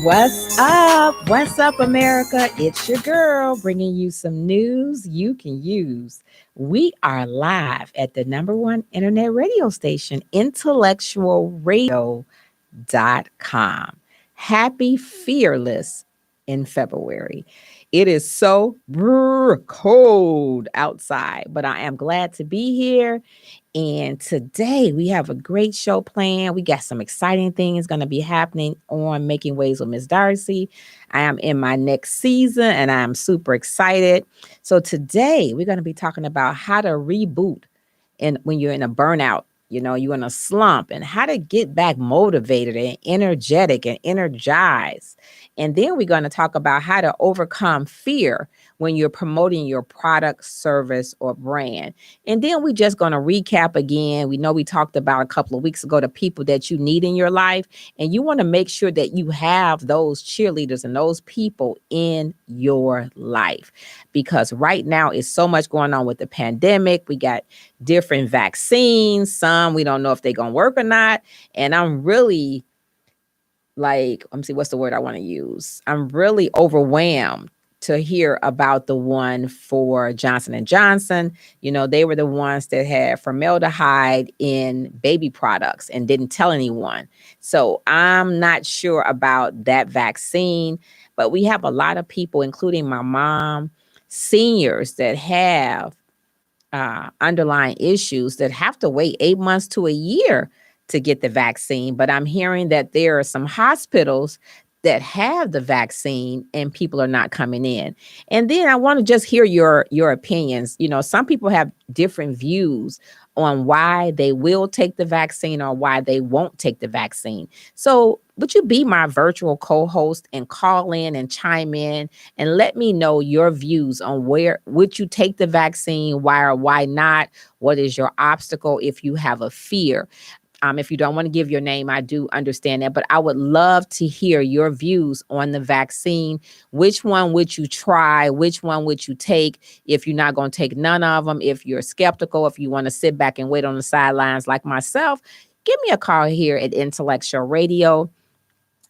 What's up? What's up, America? It's your girl bringing you some news you can use. We are live at the number one internet radio station, IntellectualRadio.com. Happy Fearless in February. It is so cold outside, but I am glad to be here. And today we have a great show planned. We got some exciting things going to be happening on Making Waves with Miss Darci. I am in my next season and I'm super excited. So today we're going to be talking about how to reboot and when you're in a burnout, you're in a slump, and how to get back motivated and energetic and energized. And then we're going to talk about how to overcome fear when you're promoting your product, service, or brand. And then we're just going to recap again. We know we talked about a couple of weeks ago the people that you need in your life, and you want to make sure that you have those cheerleaders and those people in your life, because right now is so much going on with the pandemic. We got different vaccines. Some we don't know if they're going to work or not. And I'm really let me see, what's the word I want to use? I'm really overwhelmed to hear about the one for Johnson and Johnson. They were the ones that had formaldehyde in baby products and didn't tell anyone. So I'm not sure about that vaccine, but we have a lot of people, including my mom, seniors that have underlying issues that have to wait 8 months to a year to get the vaccine. But I'm hearing that there are some hospitals that have the vaccine and people are not coming in. And then I want to just hear your opinions. Some people have different views on why they will take the vaccine or why they won't take the vaccine. So would you be my virtual co-host and call in and chime in and let me know your views on where would you take the vaccine, why or why not? What is your obstacle if you have a fear? If you don't want to give your name, I do understand that, but I would love to hear your views on the vaccine. Which one would you try? Which one would you take if you're not going to take none of them? If you're skeptical, if you want to sit back and wait on the sidelines like myself, give me a call here at Intellectual Radio.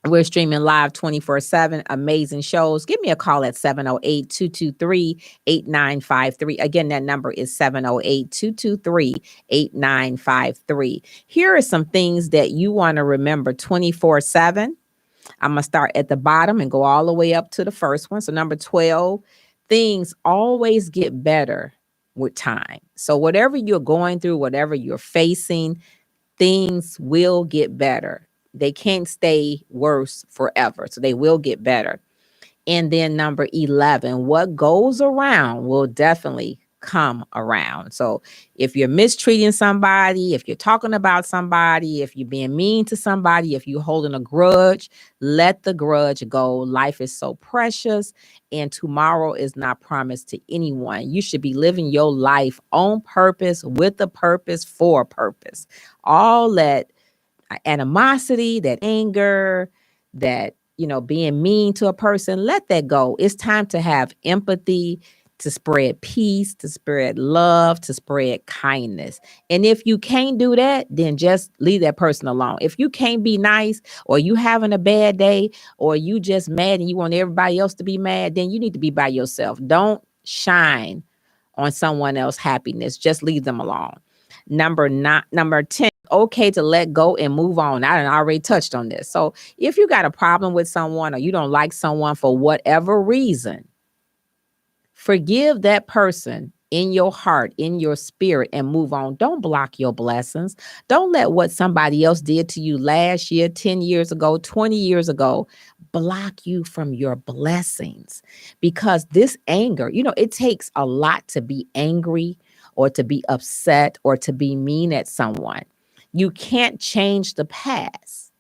We're streaming live 24/7, amazing shows. Give me a call at 708-223-8953. Again, that number is 708-223-8953. Here are some things that you want to remember 24/7. I'm going to start at the bottom and go all the way up to the first one. So number 12, things always get better with time. So whatever you're going through, whatever you're facing, things will get better. They can't stay worse forever. So they will get better. And then number 11, what goes around will definitely come around. So if you're mistreating somebody, if you're talking about somebody, if you're being mean to somebody, if you're holding a grudge, let the grudge go. Life is so precious and tomorrow is not promised to anyone. You should be living your life on purpose, with a purpose, for a purpose. All that animosity, that anger, that, being mean to a person, let that go. It's time to have empathy, to spread peace, to spread love, to spread kindness. And if you can't do that, then just leave that person alone. If you can't be nice, or you having a bad day, or you just mad and you want everybody else to be mad, then you need to be by yourself. Don't shine on someone else's happiness. Just leave them alone. Number 10, okay to let go and move on. I already touched on this. So if you got a problem with someone or you don't like someone for whatever reason, forgive that person in your heart, in your spirit, and move on. Don't block your blessings. Don't let what somebody else did to you last year, 10 years ago, 20 years ago, block you from your blessings. Because this anger, it takes a lot to be angry or to be upset or to be mean at someone. You can't change the past,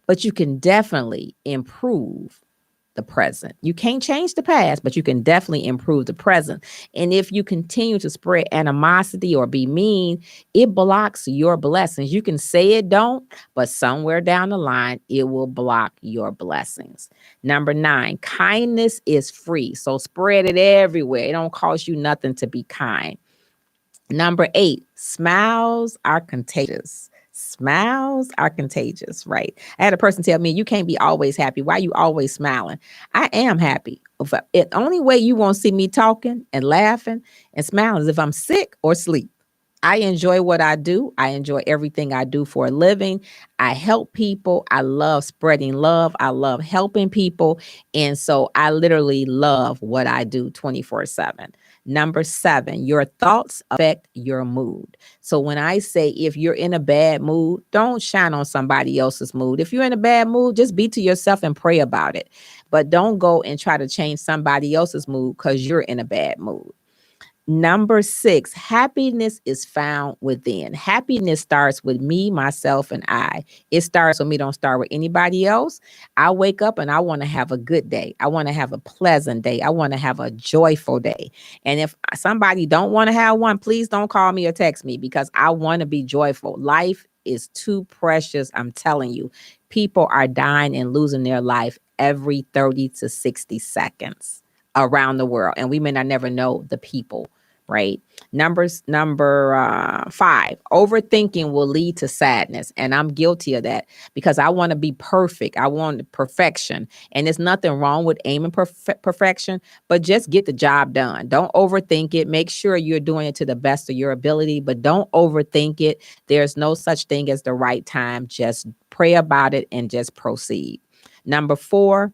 but you can definitely improve the present. You can't change the past, but you can definitely improve the present. And if you continue to spread animosity or be mean, it blocks your blessings. You can say it don't, but somewhere down the line, it will block your blessings. Number 9, kindness is free. So spread it everywhere. It don't cost you nothing to be kind. Number 8, smiles are contagious. Smiles are contagious, right? I had a person tell me, you can't be always happy. Why you always smiling? I am happy. The only way you won't see me talking and laughing and smiling is if I'm sick or sleep. I enjoy what I do. I enjoy everything I do for a living. I help people. I love spreading love. I love helping people. And so I literally love what I do 24/7. Number 7, your thoughts affect your mood. So when I say if you're in a bad mood, don't shine on somebody else's mood. If you're in a bad mood, just be to yourself and pray about it. But don't go and try to change somebody else's mood because you're in a bad mood. Number 6, happiness is found within. Happiness starts with me, myself, and I. It starts with me, don't start with anybody else. I wake up and I want to have a good day. I want to have a pleasant day. I want to have a joyful day. And if somebody don't want to have one, please don't call me or text me because I want to be joyful. Life is too precious. I'm telling you, people are dying and losing their life every 30 to 60 seconds around the world. And we may not never know the people, right? Number 5, overthinking will lead to sadness. And I'm guilty of that because I want to be perfect. I want perfection. And there's nothing wrong with aiming perfection, but just get the job done. Don't overthink it. Make sure you're doing it to the best of your ability, but don't overthink it. There's no such thing as the right time. Just pray about it and just proceed. Number 4,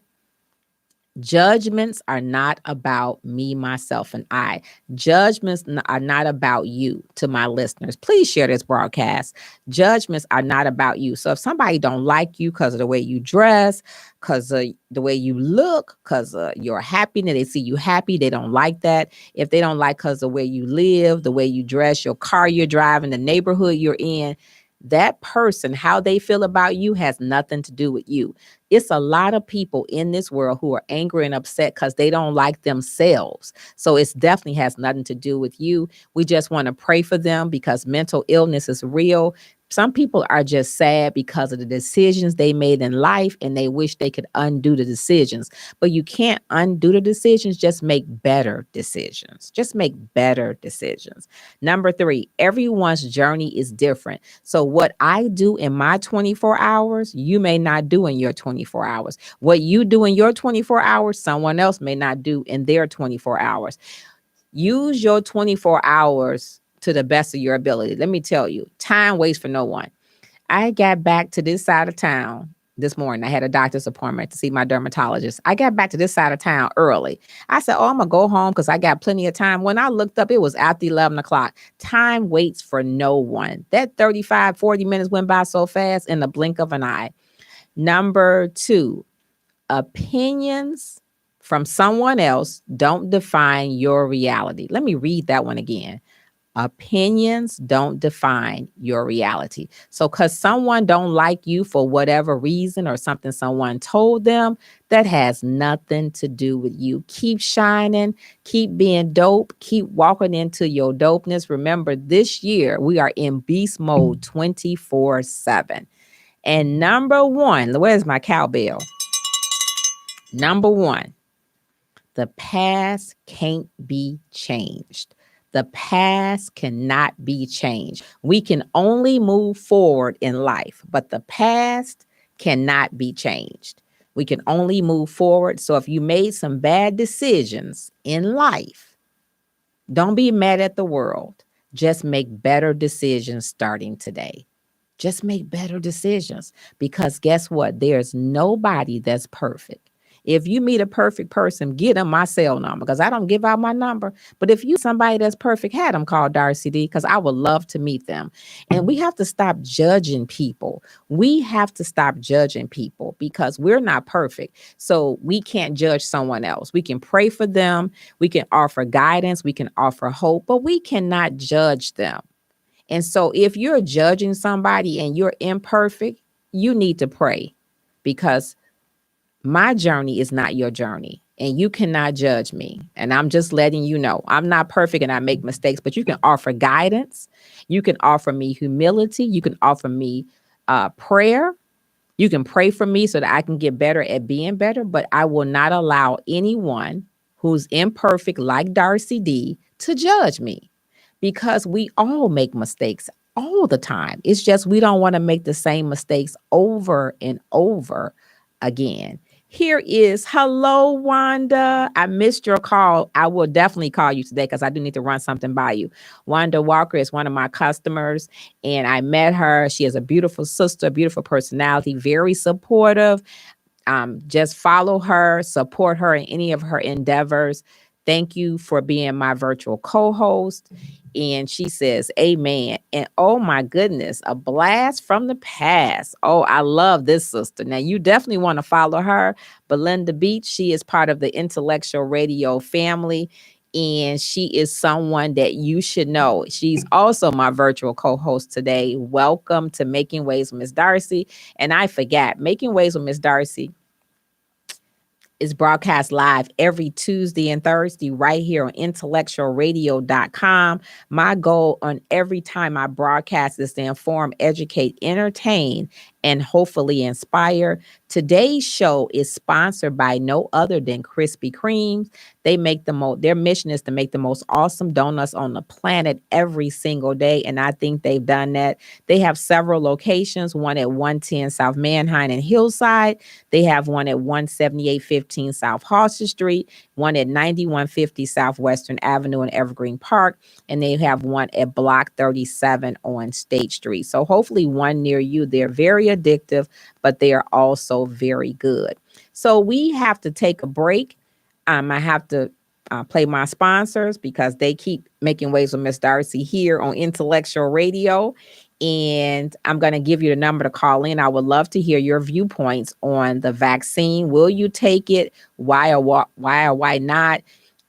judgments are not about me, myself, and I. Judgments are not about you. To my listeners, please share this broadcast. Judgments are not about you. So if somebody don't like you because of the way you dress, because of the way you look, because of your happiness, they see you happy, they don't like that. If they don't like because of the way you live, the way you dress, your car you're driving, the neighborhood you're in, that person, how they feel about you has nothing to do with you. It's a lot of people in this world who are angry and upset because they don't like themselves. So it definitely has nothing to do with you. We just want to pray for them because mental illness is real. Some people are just sad because of the decisions they made in life and they wish they could undo the decisions. But you can't undo the decisions. Just make better decisions. Just make better decisions. Number 3, everyone's journey is different. So what I do in my 24 hours, you may not do in your 24 hours. What you do in your 24 hours, someone else may not do in their 24 hours. Use your 24 hours to the best of your ability. Let me tell you, time waits for no one. I got back to this side of town this morning. I had a doctor's appointment to see my dermatologist. I got back to this side of town early. I said, oh, I'm going to go home because I got plenty of time. When I looked up, it was after 11 o'clock. Time waits for no one. That 35, 40 minutes went by so fast in the blink of an eye. Number 2, opinions from someone else don't define your reality. Let me read that one again. Opinions don't define your reality. So because someone don't like you for whatever reason or something someone told them, that has nothing to do with you. Keep shining, keep being dope, keep walking into your dopeness. Remember, this year we are in beast mode 24/7. And number 1, where's my cowbell? Number 1, the past can't be changed. The past cannot be changed. We can only move forward in life, but the past cannot be changed. We can only move forward. So if you made some bad decisions in life, don't be mad at the world. Just make better decisions starting today. Just make better decisions because guess what? There's nobody that's perfect. If you meet a perfect person, get them my cell number because I don't give out my number. But if you somebody that's perfect, have them call Darci D because I would love to meet them. And we have to stop judging people. We have to stop judging people because we're not perfect. So we can't judge someone else. We can pray for them. We can offer guidance. We can offer hope, but we cannot judge them. And so if you're judging somebody and you're imperfect, you need to pray because my journey is not your journey and you cannot judge me. And I'm just letting you know I'm not perfect and I make mistakes, but you can offer guidance. You can offer me humility. You can offer me prayer. You can pray for me so that I can get better at being better, but I will not allow anyone who's imperfect like Darci D to judge me because we all make mistakes. all the time. It's just we don't want to make the same mistakes over and over again. Here is hello, Wanda. I missed your call. I will definitely call you today because I do need to run something by you. Wanda Walker is one of my customers, and I met her. She is a beautiful sister, beautiful personality, very supportive. Just follow her, support her in any of her endeavors. Thank you for being my virtual co-host. And she says, Amen. And oh my goodness, a blast from the past. Oh, I love this sister. Now, you definitely want to follow her. Belinda Beach, she is part of the Intellectual Radio family. And she is someone that you should know. She's also my virtual co-host today. Welcome to Making Waves with Miss Darci. And I forgot, Making Waves with Miss Darci is broadcast live every Tuesday and Thursday right here on IntellectualRadio.com. My goal on every time I broadcast is to inform, educate, entertain, and hopefully inspire. Today's show is sponsored by no other than Krispy Kremes. They make their mission is to make the most awesome donuts on the planet every single day, and I think they've done that. They have several locations, one at 110 South Manheim and Hillside. They have one at 17815 South Halsted Street, one at 9150 Southwestern Avenue in Evergreen Park, and they have one at Block 37 on State Street. So hopefully one near you. They're very addictive, but they are also very good. So we have to take a break. I have to play my sponsors because they keep making waves with Miss Darci here on Intellectual Radio. And I'm going to give you the number to call in. I would love to hear your viewpoints on the vaccine. Will you take it? Why or why not?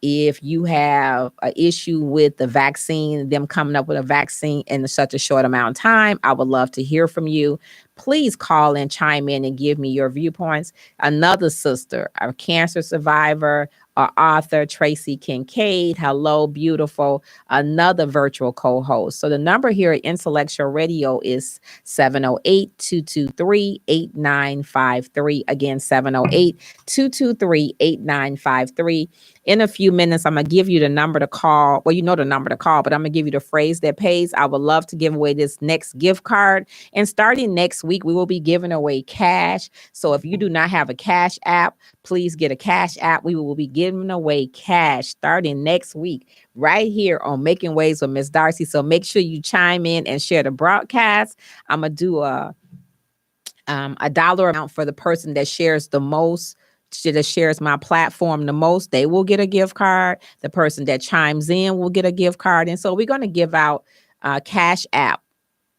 If you have an issue with the vaccine, them coming up with a vaccine in such a short amount of time, I would love to hear from you. Please call and chime in and give me your viewpoints. Another sister, a cancer survivor, author, Tracy Kincaid. Hello, beautiful. Another virtual co-host. So the number here at Intellectual Radio is 708-223-8953. Again, 708-223-8953. In a few minutes, I'm going to give you the number to call. Well, you know the number to call, but I'm going to give you the phrase that pays. I would love to give away this next gift card. And starting next week, we will be giving away cash. So if you do not have a cash app, please get a cash app. We will be giving away cash starting next week right here on Making Waves with Miss Darci. So make sure you chime in and share the broadcast. I'm going to do a dollar amount for the person that shares the most, that shares my platform the most. They will get a gift card. The person that chimes in will get a gift card. And so we're going to give out cash app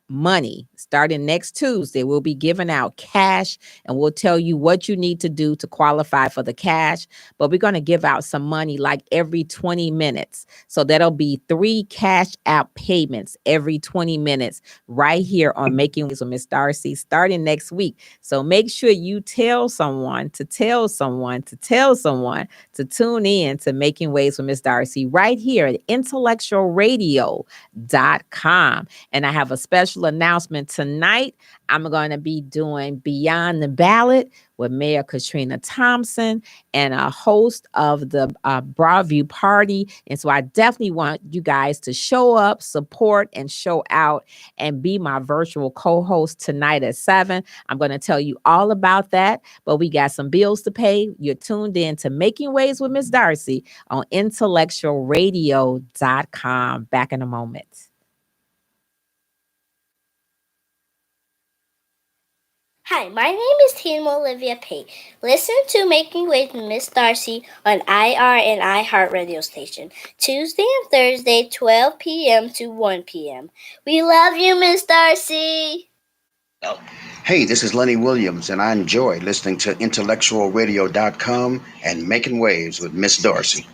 money starting next Tuesday. We'll be giving out cash and we'll tell you what you need to do to qualify for the cash. But we're going to give out some money like every 20 minutes. So that'll be 3 cash app payments every 20 minutes right here on Making Waves with Miss Darci starting next week. So make sure you tell someone to tell someone to tell someone to tune in to Making Waves with Miss Darci right here at IntellectualRadio.com. And I have a special announcement tonight. I'm going to be doing Beyond the Ballot with Mayor Katrina Thompson and a host of the Broadview Party. And so I definitely want you guys to show up, support, and show out and be my virtual co-host tonight at 7. I'm going to tell you all about that, but we got some bills to pay. You're tuned in to Making Waves with Miss Darci on IntellectualRadio.com. Back in a moment. Hi, my name is Tina Olivia Pate. Listen to Making Waves with Miss Darci on IR and iHeart radio station, Tuesday and Thursday, 12 p.m. to 1 p.m. We love you, Miss Darci! Hey, this is Lenny Williams, and I enjoy listening to IntellectualRadio.com and Making Waves with Miss Darci.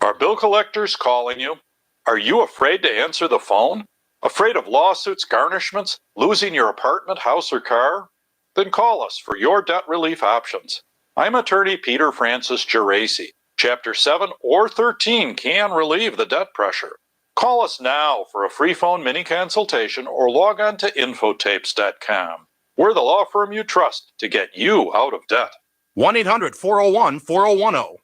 Are bill collectors calling you? Are you afraid to answer the phone? Afraid of lawsuits, garnishments, losing your apartment, house, or car? Then call us for your debt relief options. I'm attorney Peter Francis Geraci. Chapter 7 or 13 can relieve the debt pressure. Call us now for a free phone mini consultation or log on to infotapes.com. We're the law firm you trust to get you out of debt. 1-800-401-4010.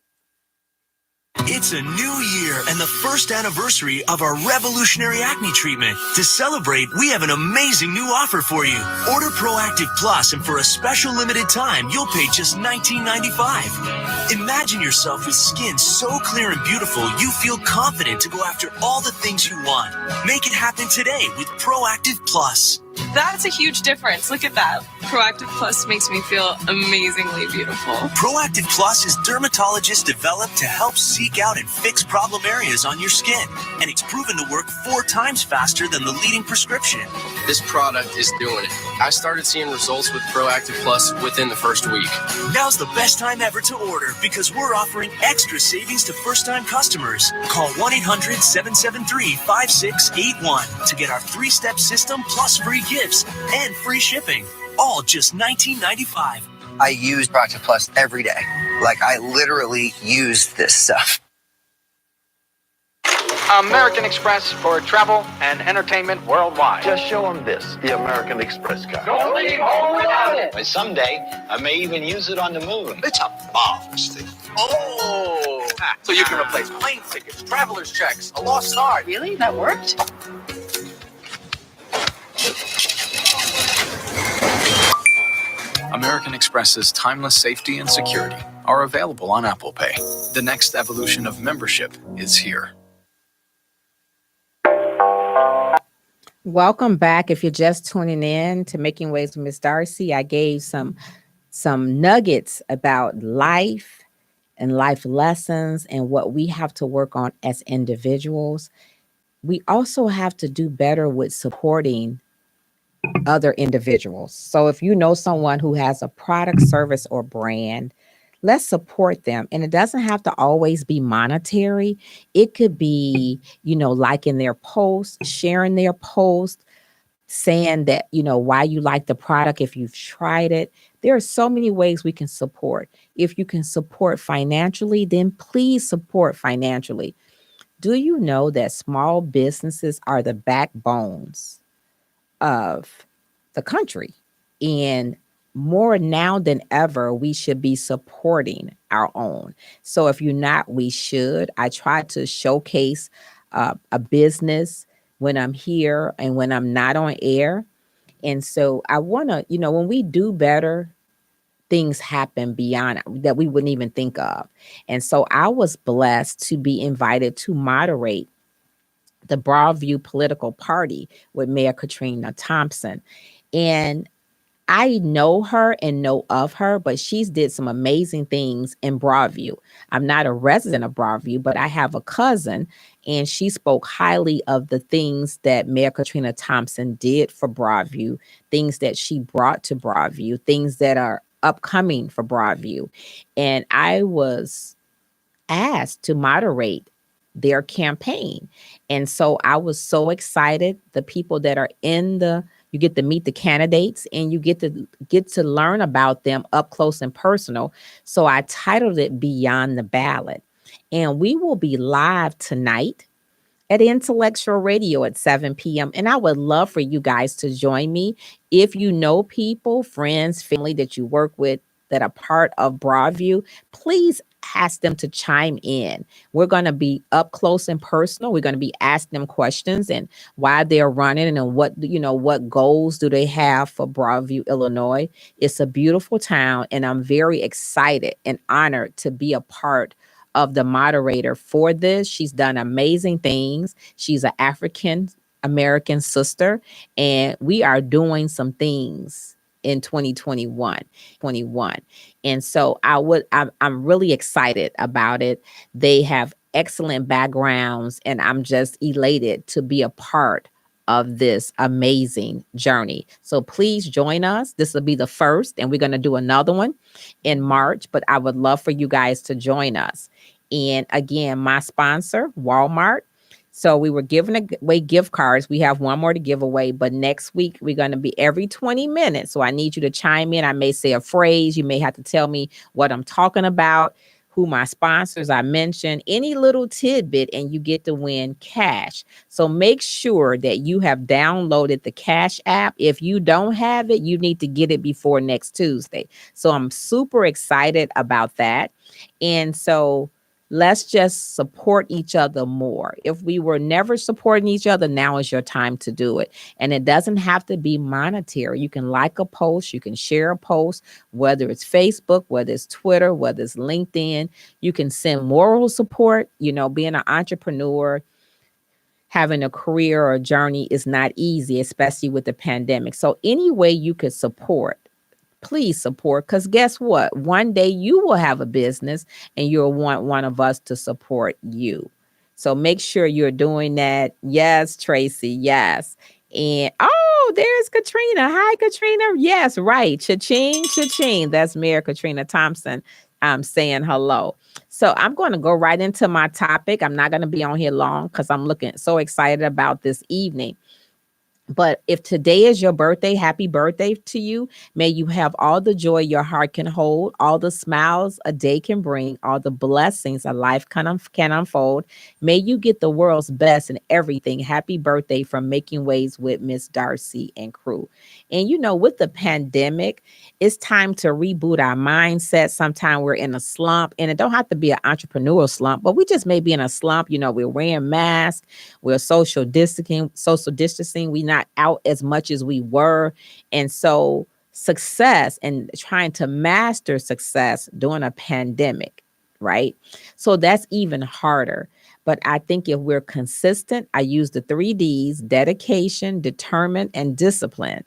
It's a new year and the first anniversary of our revolutionary acne treatment. To celebrate, we have an amazing new offer for you. Order Proactive Plus, and for a special limited time, you'll pay just $19.95. Imagine yourself with skin so clear and beautiful, you feel confident to go after all the things you want. Make it happen today with Proactive Plus. That's a huge difference. Look at that. Proactive Plus makes me feel amazingly beautiful. Proactive Plus is dermatologist developed to help seek out and fix problem areas on your skin. And it's proven to work 4 times faster than the leading prescription. This product is doing it. I started seeing results with Proactive Plus within the first week. Now's the best time ever to order because we're offering extra savings to first-time customers. Call 1-800-773-5681 to get our 3-step system plus free gifts and free shipping. All just $19.95. I use Proactive Plus every day. Like, I literally use this stuff. American Express for travel and entertainment worldwide. Just show them this, the American Express card. Don't leave home without it. Someday, I may even use it on the moon. It's a marvelous thing. Oh! So you can replace plane tickets, traveler's checks, a lost art. Really? That worked? American Express's timeless safety and security are available on Apple Pay. The next evolution of membership is here. Welcome back. If you're just tuning in to Making Waves with Miss Darci, I gave some nuggets about life and life lessons and what we have to work on as individuals. We also have to do better with supporting other individuals. So if you know someone who has a product, service, or brand, let's support them. And it doesn't have to always be monetary. It could be, liking their post, sharing their post, saying that, why you like the product if you've tried it. There are so many ways we can support. If you can support financially, then please support financially. Do you know that small businesses are the backbones of the country? And more now than ever, we should be supporting our own. So if you're not, we should. I try to showcase a business when I'm here and when I'm not on air. And so I want to, when we do better, things happen beyond that we wouldn't even think of. And so I was blessed to be invited to moderate the Broadview political party with Mayor Katrina Thompson. And I know her and know of her, but she's did some amazing things in Broadview. I'm not a resident of Broadview, but I have a cousin, and she spoke highly of the things that Mayor Katrina Thompson did for Broadview, things that she brought to Broadview, things that are upcoming for Broadview. And I was asked to moderate their campaign. And so I was so excited. The people that are you get to meet the candidates and you get to learn about them up close and personal. So I titled it Beyond the Ballot. And we will be live tonight at Intellectual Radio at 7 p.m. And I would love for you guys to join me. If you know people, friends, family that you work with that are part of Broadview, please ask them to chime in. We're going to be up close and personal. We're going to be asking them questions and why they're running and what goals do they have for Broadview, Illinois. It's a beautiful town, and I'm very excited and honored to be a part of the moderator for this. She's done amazing things. She's an African American sister, and we are doing some things in 2021. And so I'm really excited about it. They have excellent backgrounds, and I'm just elated to be a part of this amazing journey. So please join us. This will be the first, and we're going to do another one in March, but I would love for you guys to join us. And again, my sponsor, Walmart. So we were giving away gift cards. We have one more to give away, but next week we're going to be every 20 minutes. So I need you to chime in. I may say a phrase. You may have to tell me what I'm talking about, who my sponsors I mentioned, any little tidbit, and you get to win cash. So make sure that you have downloaded the Cash app. If you don't have it, you need to get it before next Tuesday. So I'm super excited about that. And so let's just support each other more. If we were never supporting each other, now is your time to do it. And it doesn't have to be monetary. You can like a post, you can share a post, whether it's Facebook, whether it's Twitter, whether it's LinkedIn. You can send moral support. Being an entrepreneur, having a career or a journey is not easy, especially with the pandemic. So any way you could support, please support, because guess what? One day you will have a business and you'll want one of us to support you. So make sure you're doing that. Yes, Tracy. Yes. And there's Katrina. Hi, Katrina. Yes, right. Cha-ching, cha-ching. That's Mayor Katrina Thompson. I'm saying hello. So I'm going to go right into my topic. I'm not going to be on here long because I'm looking so excited about this evening. But if today is your birthday, happy birthday to you. May you have all the joy your heart can hold, all the smiles a day can bring, all the blessings a life can unfold. May you get the world's best in everything. Happy birthday from Making Waves with Miss Darci and crew. And with the pandemic, it's time to reboot our mindset. Sometimes we're in a slump, and it don't have to be an entrepreneurial slump, but we just may be in a slump. We're wearing masks, we're social distancing. We're not out as much as we were. And so success and trying to master success during a pandemic, right? So that's even harder. But I think if we're consistent, I use the 3 Ds: dedication, determined, and discipline,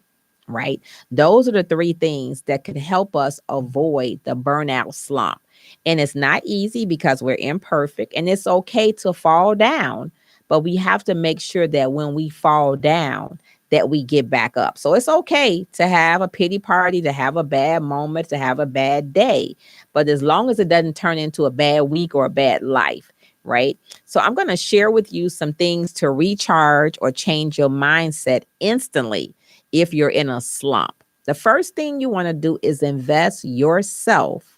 right? Those are the 3 things that can help us avoid the burnout slump. And it's not easy because we're imperfect, and it's okay to fall down, but we have to make sure that when we fall down, that we get back up. So it's okay to have a pity party, to have a bad moment, to have a bad day, but as long as it doesn't turn into a bad week or a bad life, right? So I'm going to share with you some things to recharge or change your mindset instantly if you're in a slump. The first thing you want to do is invest yourself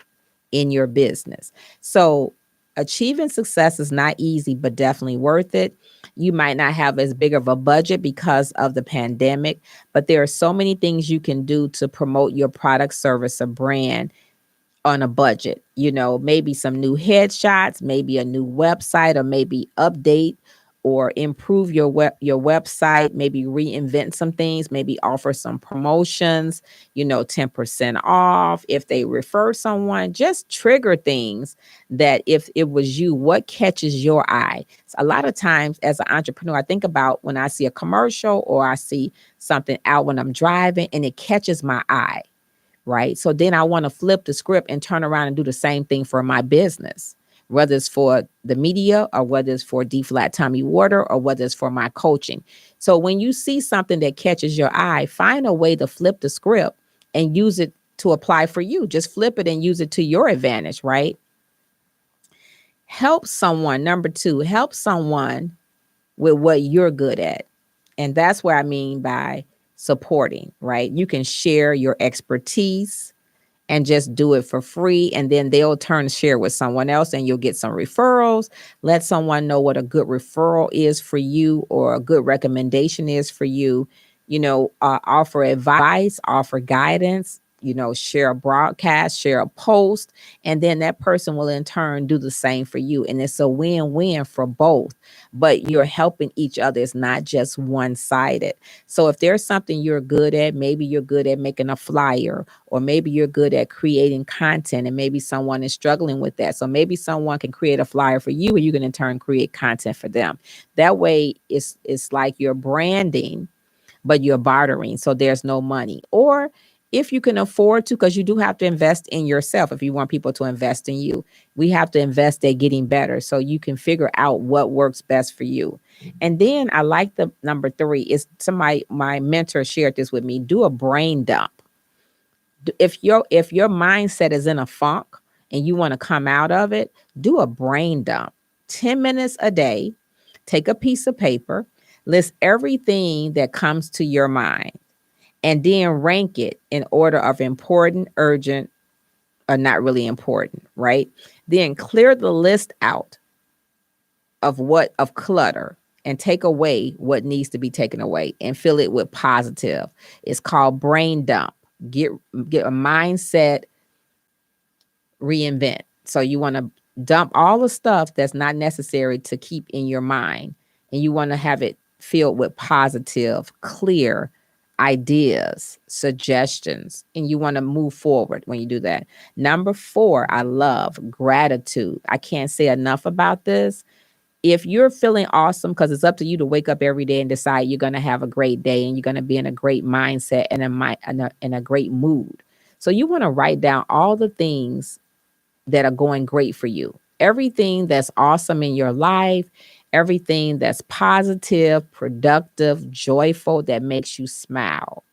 in your business. So achieving success is not easy, but definitely worth it. You might not have as big of a budget because of the pandemic, but there are so many things you can do to promote your product, service, or brand on a budget. Maybe some new headshots, maybe a new website, or maybe update or improve your website, maybe reinvent some things, maybe offer some promotions, 10% off if they refer someone. Just trigger things that if it was you, what catches your eye? So a lot of times as an entrepreneur, I think about when I see a commercial or I see something out when I'm driving and it catches my eye, right? So then I want to flip the script and turn around and do the same thing for my business, whether it's for the media or whether it's for D Flat Tummy Water or whether it's for my coaching. So when you see something that catches your eye, find a way to flip the script and use it to apply for you. Just flip it and use it to your advantage, right? Help someone. Number 2, help someone with what you're good at. And that's what I mean by supporting, right? You can share your expertise and just do it for free. And then they'll share with someone else and you'll get some referrals. Let someone know what a good referral is for you or a good recommendation is for you. Offer advice, offer guidance, share a broadcast, share a post, and then that person will in turn do the same for you. And it's a win-win for both, but you're helping each other. It's not just one-sided. So if there's something you're good at, maybe you're good at making a flyer, or maybe you're good at creating content, and maybe someone is struggling with that. So maybe someone can create a flyer for you and you can in turn create content for them. That way it's like you're branding, but you're bartering. So there's no money. Or if you can afford to, because you do have to invest in yourself. If you want people to invest in you, we have to invest at getting better. So you can figure out what works best for you. And then I like the number 3 is my mentor shared this with me. Do a brain dump. If your mindset is in a funk and you want to come out of it, do a brain dump. 10 minutes a day, take a piece of paper, list everything that comes to your mind, and then rank it in order of important, urgent, or not really important, right? Then clear the list out of clutter and take away what needs to be taken away and fill it with positive. It's called brain dump. Get a mindset reinvent. So you want to Dump all the stuff that's not necessary to keep in your mind. And you want to have it filled with positive, clear ideas, suggestions, and you want to move forward when you do that. Number 4, I love gratitude. I can't say enough about this. If you're feeling awesome, because it's up to you to wake up every day and decide you're going to have a great day and you're going to be in a great mindset and in a great mood. So you want to write down all the things that are going great for you. Everything that's awesome in your life, everything that's positive, productive, joyful, that makes you smile.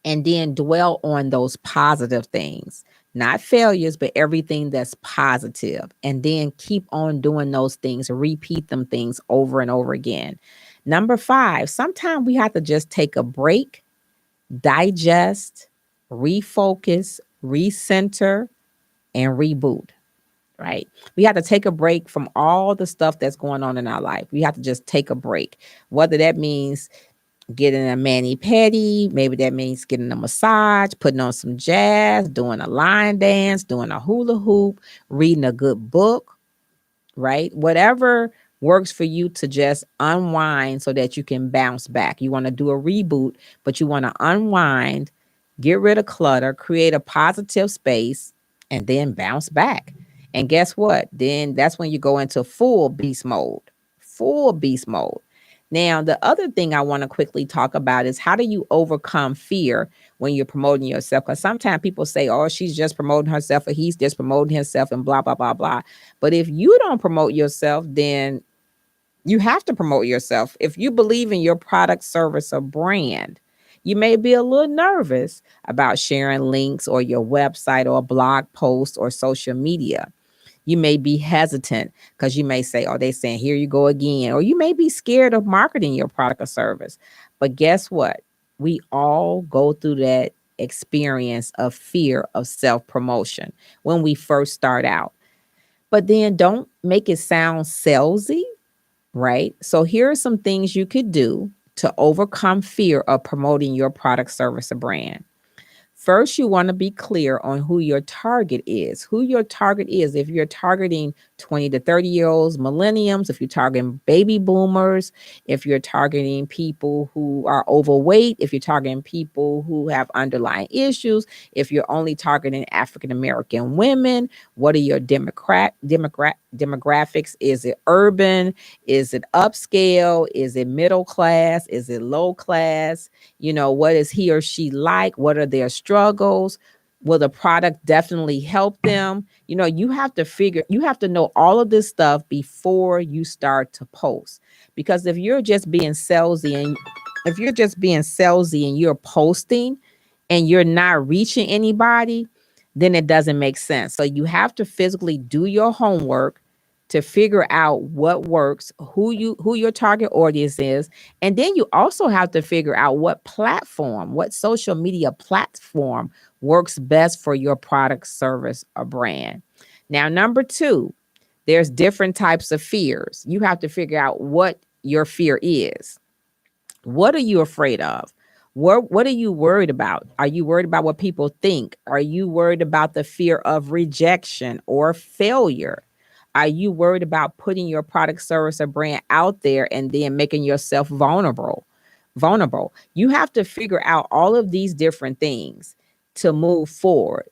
And then dwell on those positive things, not failures, but everything that's positive. And then keep on doing those things, repeat them things over and over again. Number 5, sometimes we have to just take a break, digest, refocus, recenter, and reboot, right? We have to take a break from all the stuff that's going on in our life. We have to just take a break, whether that means getting a mani-pedi, maybe that means getting a massage, putting on some jazz, doing a line dance, doing a hula hoop, reading a good book, right? Whatever works for you to just unwind so that you can bounce back. You want to do a reboot, but you want to unwind, get rid of clutter, create a positive space, and then bounce back. And guess what? Then that's when you go into full beast mode. Full beast mode. Now, the other thing I want to quickly talk about is how do you overcome fear when you're promoting yourself? Because sometimes people say, oh, she's just promoting herself or he's just promoting himself and blah, blah, blah, blah. But if you don't promote yourself, then you have to promote yourself. If you believe in your product, service, or brand, you may be a little nervous about sharing links or your website or blog post or social media. You may be hesitant because you may say, oh, they're saying, here you go again. Or you may be scared of marketing your product or service. But guess what? We all go through that experience of fear of self-promotion when we first start out. But then don't make it sound salesy, right? So here are some things you could do to overcome fear of promoting your product, service, or brand. First, you want to be clear on who your target is. Who your target is. If you're targeting 20 to 30-year-olds, millennials, if you're targeting baby boomers, if you're targeting people who are overweight, if you're targeting people who have underlying issues, if you're only targeting African-American women, what are your demographics? Is it urban? Is it upscale? Is it middle class? Is it low class? You know, what is he or she like? What are their struggles? Will the product definitely help them? You know, you have to know all of this stuff before you start to post. Because if you're just being salesy and you're posting and you're not reaching anybody, then it doesn't make sense. So you have to physically do your homework to figure out what works, who your target audience is, and then you also have to figure out what social media platform works best for your product, service, or brand. Now, number 2, there's different types of fears. You have to figure out what your fear is. What are you afraid of? What are you worried about? Are you worried about what people think? Are you worried about the fear of rejection or failure? Are you worried about putting your product, service, or brand out there and then making yourself vulnerable? You have to figure out all of these different things to move forward,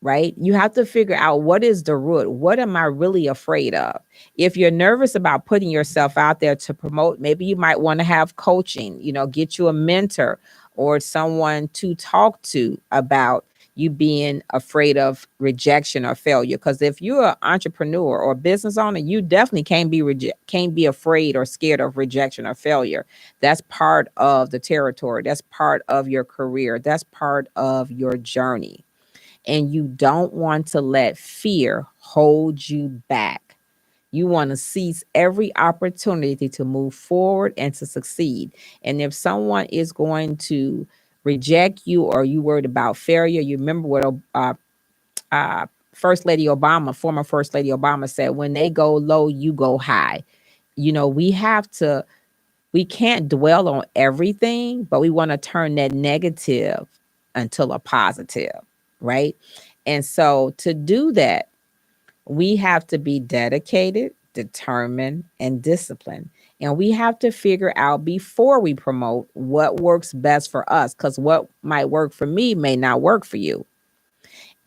right? You have to figure out what is the root. What am I really afraid of? If you're nervous about putting yourself out there to promote, maybe you might want to have coaching, get you a mentor or someone to talk to about you being afraid of rejection or failure. Because if you're an entrepreneur or business owner, you definitely can't be afraid or scared of rejection or failure. That's part of the territory. That's part of your career. That's part of your journey. And you don't want to let fear hold you back. You want to seize every opportunity to move forward and to succeed. And if someone is going to reject you or you worried about failure, you remember what former First Lady Obama said, when they go low, you go high. We can't dwell on everything, but we want to turn that negative until a positive, right? And so to do that, We have to be dedicated, determined, and disciplined. And we have to figure out before we promote what works best for us, because what might work for me may not work for you.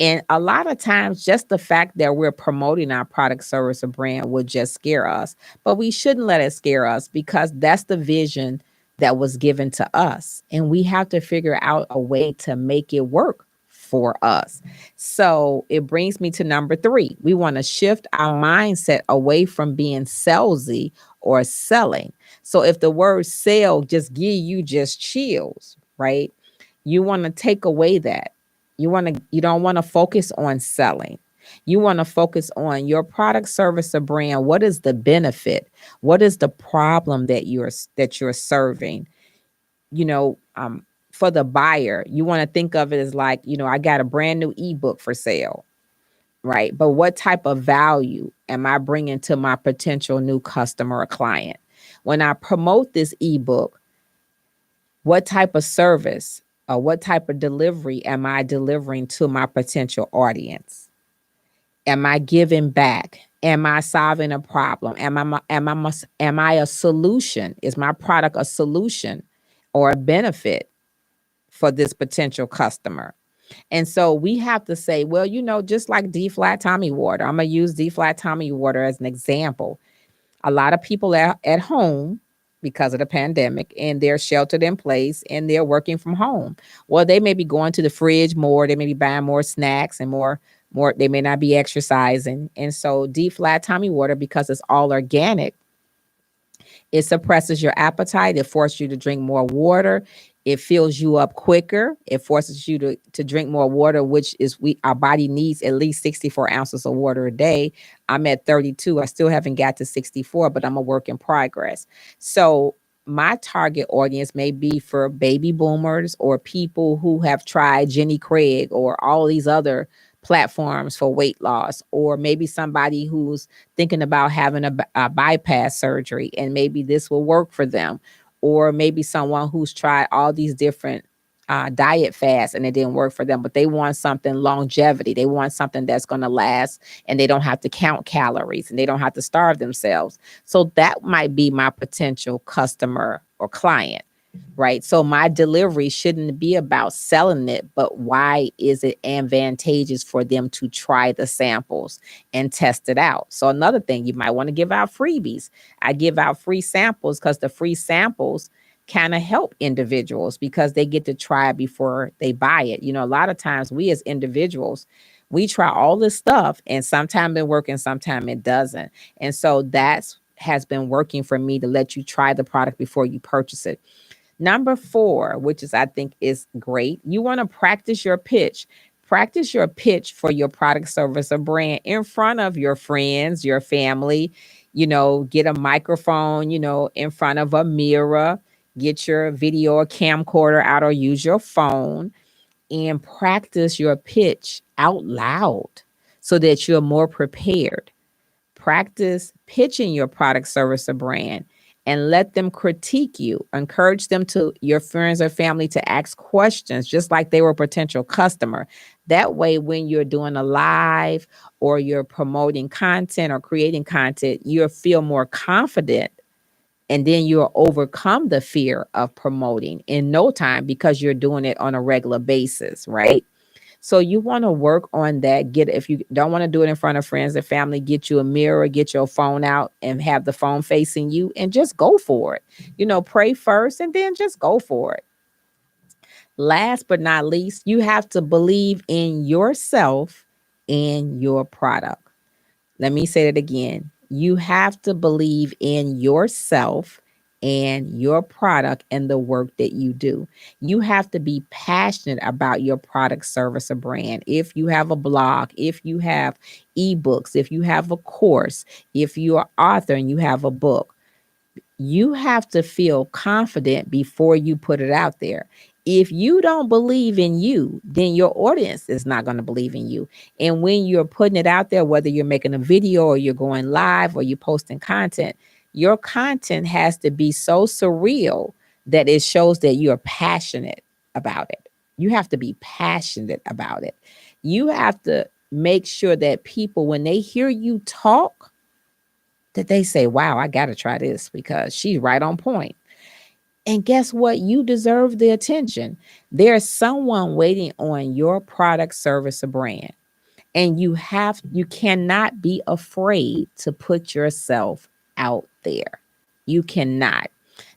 And a lot of times, just the fact that we're promoting our product, service, or brand would just scare us. But we shouldn't let it scare us because that's the vision that was given to us. And we have to figure out a way to make it work for us. So it brings me to number 3. We want to shift our mindset away from being salesy or selling. So if the word sell just give you just chills, right? You want to take away that. You don't want to focus on selling. You want to focus on your product, service, or brand. What is the benefit? What is the problem that you're serving? You know, for the buyer, you want to think of it as like, I got a brand new ebook for sale, right? But what type of value am I bringing to my potential new customer or client? When I promote this ebook, what type of service or what type of delivery am I delivering to my potential audience? Am I giving back? Am I solving a problem? Am I a solution? Is my product a solution or a benefit for this potential customer? And so we have to say, well, just like D-Flat Tommy Water, I'm going to use D-Flat Tommy Water as an example. A lot of people are at home because of the pandemic and they're sheltered in place and they're working from home. Well, they may be going to the fridge more. They may be buying more snacks and more, they may not be exercising. And so D-Flat Tommy Water, because it's all organic, it suppresses your appetite. It forces you to drink more water. It fills you up quicker. It forces you to drink more water, which is our body needs at least 64 ounces of water a day. I'm at 32. I still haven't got to 64, but I'm a work in progress. So my target audience may be for baby boomers or people who have tried Jenny Craig or all these other platforms for weight loss, or maybe somebody who's thinking about having a bypass surgery and maybe this will work for them, or maybe someone who's tried all these different diet fasts and it didn't work for them, but they want something longevity. They want something that's going to last and they don't have to count calories and they don't have to starve themselves. So that might be my potential customer or client. Right. So my delivery shouldn't be about selling it, but why is it advantageous for them to try the samples and test it out? So another thing, you might want to give out freebies. I give out free samples because the free samples kind of help individuals because they get to try it before they buy it. A lot of times we as individuals, we try all this stuff and sometimes it works and sometimes it doesn't. And so that's has been working for me to let you try the product before you purchase it. Number 4, which I think is great. You want to practice your pitch. Practice your pitch for your product, service, or brand in front of your friends, your family. Get a microphone, in front of a mirror. Get your video or camcorder out or use your phone and practice your pitch out loud so that you're more prepared. Practice pitching your product, service, or brand and let them critique you. Encourage them to your friends or family to ask questions just like they were a potential customer. That way, when you're doing a live or you're promoting content or creating content, you'll feel more confident and then you'll overcome the fear of promoting in no time because you're doing it on a regular basis, right? So you want to work on that. If you don't want to do it in front of friends and family, get you a mirror, get your phone out and have the phone facing you and just go for it. Pray first and then just go for it. Last but not least, you have to believe in yourself and your product. Let me say it again. You have to believe in yourself and your product and the work that you do. You have to be passionate about your product, service, or brand. If you have a blog, if you have ebooks, if you have a course, if you're an author and you have a book, you have to feel confident before you put it out there. If you don't believe in you, then your audience is not going to believe in you. And when you're putting it out there, whether you're making a video or you're going live or you're posting content, your content has to be so surreal that it shows that you're passionate about it. You have to be passionate about it. You have to make sure that people, when they hear you talk, that they say, wow, I got to try this because she's right on point. And guess what? You deserve the attention. There's someone waiting on your product, service, or brand. And you cannot be afraid to put yourself out there. You cannot.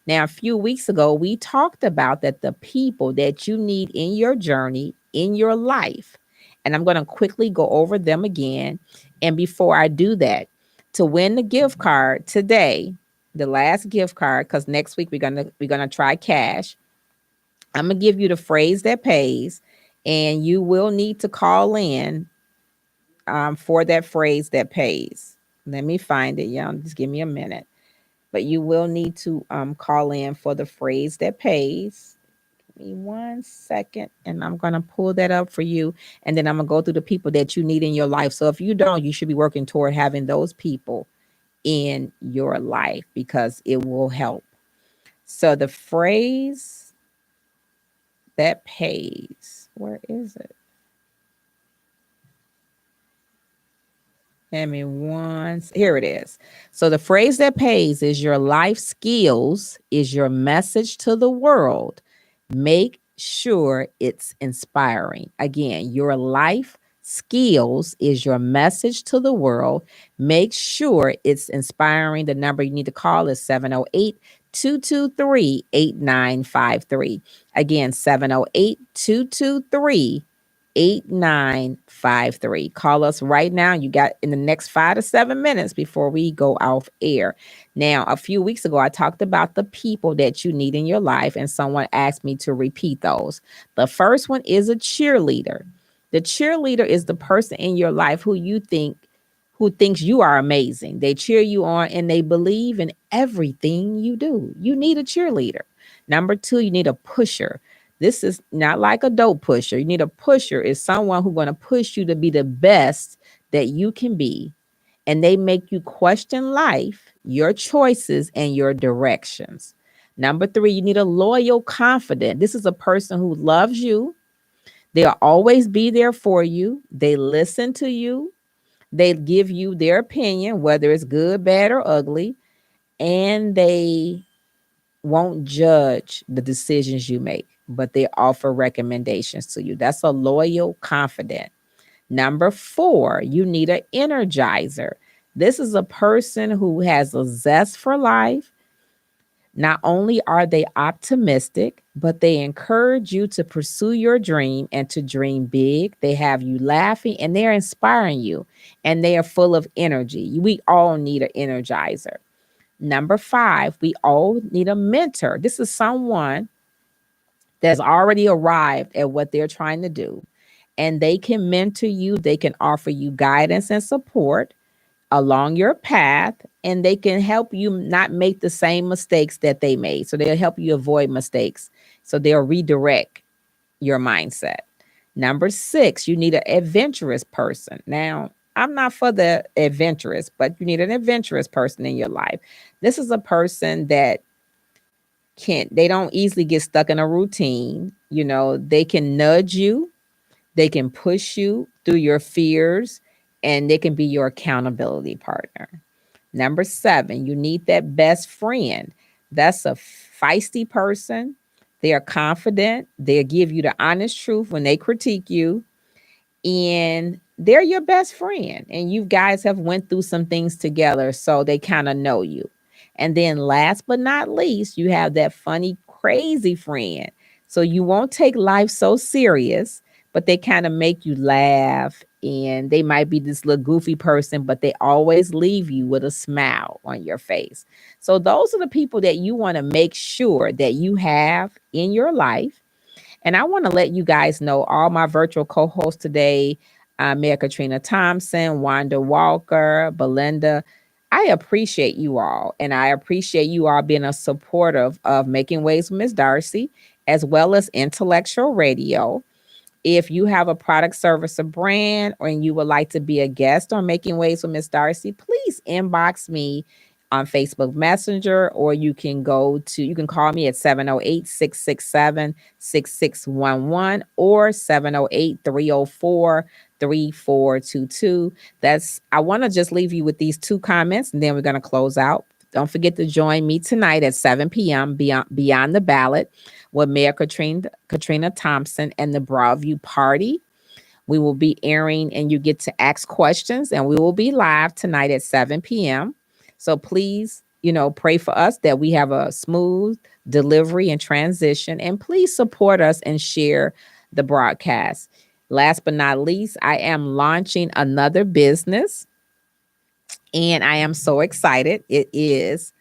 Now, a few weeks ago, we talked about that the people that you need in your journey, in your life, and I'm going to quickly go over them again. And before I do that, to win the gift card today, the last gift card, because next week we're gonna try cash. I'm gonna give you the phrase that pays, and you will need to call in for that phrase that pays. Let me find it, y'all. Just give me a minute. But you will need to call in for the phrase that pays. Give me 1 second, and I'm going to pull that up for you. And then I'm going to go through the people that you need in your life. So if you don't, you should be working toward having those people in your life because it will help. So the phrase that pays, where is it? Here it is. So the phrase that pays is your life skills is your message to the world. Make sure it's inspiring. Again, your life skills is your message to the world. Make sure it's inspiring. The number you need to call is 708-223-8953. Again, 708-223-8953. Call us right now. You got in the next 5 to 7 minutes before we go off air. Now, a few weeks ago, I talked about the people that you need in your life, and someone asked me to repeat those. The first one is a cheerleader. The cheerleader is the person in your life who thinks you are amazing. They cheer you on and they believe in everything you do. You need a cheerleader. Number 2, you need a pusher. This is not like a dope pusher. You need a pusher is someone who's going to push you to be the best that you can be. And they make you question life, your choices, and your directions. Number 3, you need a loyal confidant. This is a person who loves you. They'll always be there for you. They listen to you. They give you their opinion, whether it's good, bad, or ugly. And they won't judge the decisions you make, but they offer recommendations to you. That's a loyal confidant. Number 4, you need an energizer. This is a person who has a zest for life. Not only are they optimistic, but they encourage you to pursue your dream and to dream big. They have you laughing and they're inspiring you, and they are full of energy. We all need an energizer. Number 5, we all need a mentor. This is someone that's already arrived at what they're trying to do, and they can mentor you. They can offer you guidance and support along your path, and they can help you not make the same mistakes that they made. So they'll help you avoid mistakes. So they'll redirect your mindset. Number 6, you need an adventurous person. Now, I'm not for the adventurous, but you need an adventurous person in your life. This is a person that they don't easily get stuck in a routine. They can nudge you. They can push you through your fears, and they can be your accountability partner. Number 7, you need that best friend. That's a feisty person. They are confident. They'll give you the honest truth when they critique you. And they're your best friend. And you guys have went through some things together, so they kind of know you. And then last but not least, you have that funny, crazy friend. So you won't take life so serious, but they kind of make you laugh. And they might be this little goofy person, but they always leave you with a smile on your face. So those are the people that you want to make sure that you have in your life. And I want to let you guys know all my virtual co-hosts today, Mayor Katrina Thompson, Wanda Walker, Belinda. I appreciate you all. And I appreciate you all being a supportive of Making Waves with Miss Darci, as well as Intellectual Radio. If you have a product, service, or brand, or you would like to be a guest on Making Waves with Miss Darci, please inbox me on Facebook Messenger, or you can call me at 708-667-6611 or 708-304-3422. I want to just leave you with these two comments, and then we're going to close out. Don't forget to join me tonight at 7 p.m. Beyond the Ballot with Mayor Katrina Thompson and the Broadview Party. We will be airing, and you get to ask questions, and we will be live tonight at 7 p.m. So please, pray for us that we have a smooth delivery and transition, and please support us and share the broadcast. Last but not least, I am launching another business, and I am so excited. It is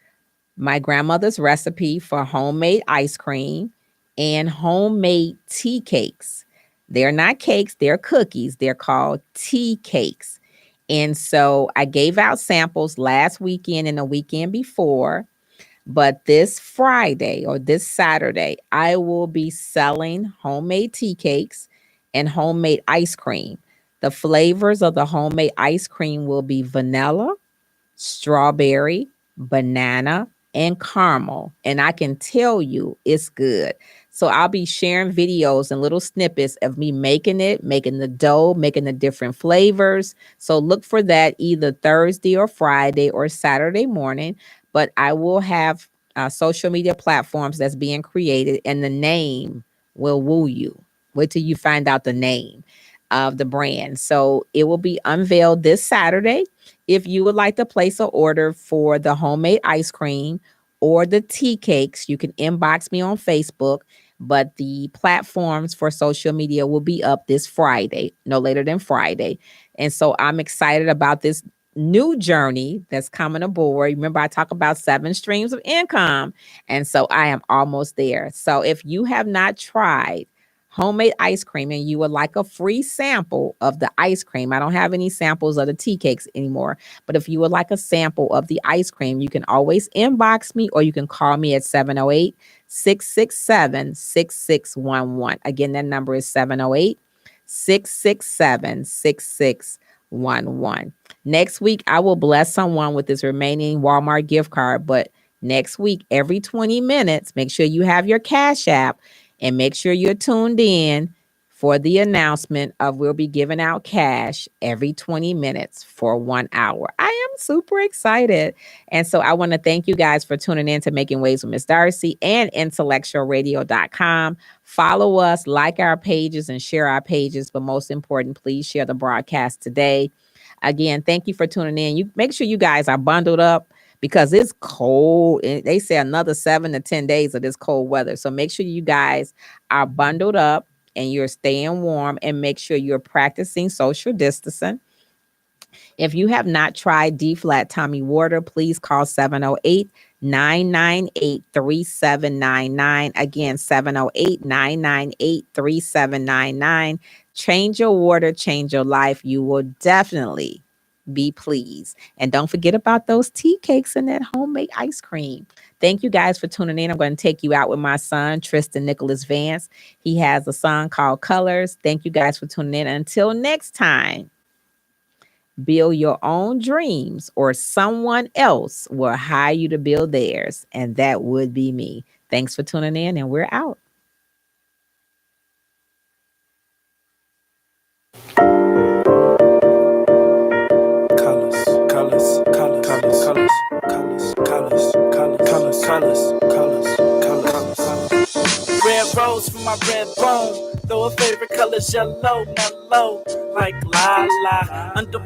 my grandmother's recipe for homemade ice cream and homemade tea cakes. They're not cakes, they're cookies. They're called tea cakes. And so I gave out samples last weekend and the weekend before, but this Friday or this Saturday, I will be selling homemade tea cakes and homemade ice cream. The flavors of the homemade ice cream will be vanilla, strawberry, banana, and caramel. And I can tell you it's good. So I'll be sharing videos and little snippets of me making the dough, making the different flavors. So look for that either Thursday or Friday or Saturday morning. But I will have social media platforms that's being created, and the name will woo you. Wait till you find out the name of the brand. So it will be unveiled this Saturday. If you would like to place an order for the homemade ice cream or the tea cakes, you can inbox me on Facebook. But the platforms for social media will be up this Friday, no later than Friday. And so I'm excited about this new journey that's coming aboard. Remember, I talk about 7 streams of income. And so I am almost there. So if you have not tried homemade ice cream and you would like a free sample of the ice cream, I don't have any samples of the tea cakes anymore, but if you would like a sample of the ice cream, you can always inbox me or you can call me at 708-667-6611. Again, that number is 708-667-6611. Next week, I will bless someone with this remaining Walmart gift card, but next week, every 20 minutes, make sure you have your Cash App. And make sure you're tuned in for the announcement of we'll be giving out cash every 20 minutes for 1 hour. I am super excited. And so I want to thank you guys for tuning in to Making Waves with Miss Darci and IntellectualRadio.com. Follow us, like our pages, and share our pages. But most important, please share the broadcast today. Again, thank you for tuning in. You make sure you guys are bundled up, because it's cold. They say another 7 to 10 days of this cold weather. So make sure you guys are bundled up and you're staying warm, and make sure you're practicing social distancing. If you have not tried D-Flat Tommy Water, please call 708-998-3799. Again, 708-998-3799. Change your water, change your life. You will definitely be pleased. And don't forget about those tea cakes and that homemade ice cream. Thank you guys for tuning in. I'm going to take you out with my son, Tristan Nicholas Vance. He has a song called Colors. Thank you guys for tuning in. Until next time, build your own dreams, or someone else will hire you to build theirs. And that would be me. Thanks for tuning in, and we're out. Red rose from my red bone. Though her favorite color's yellow, mellow, like la la. Under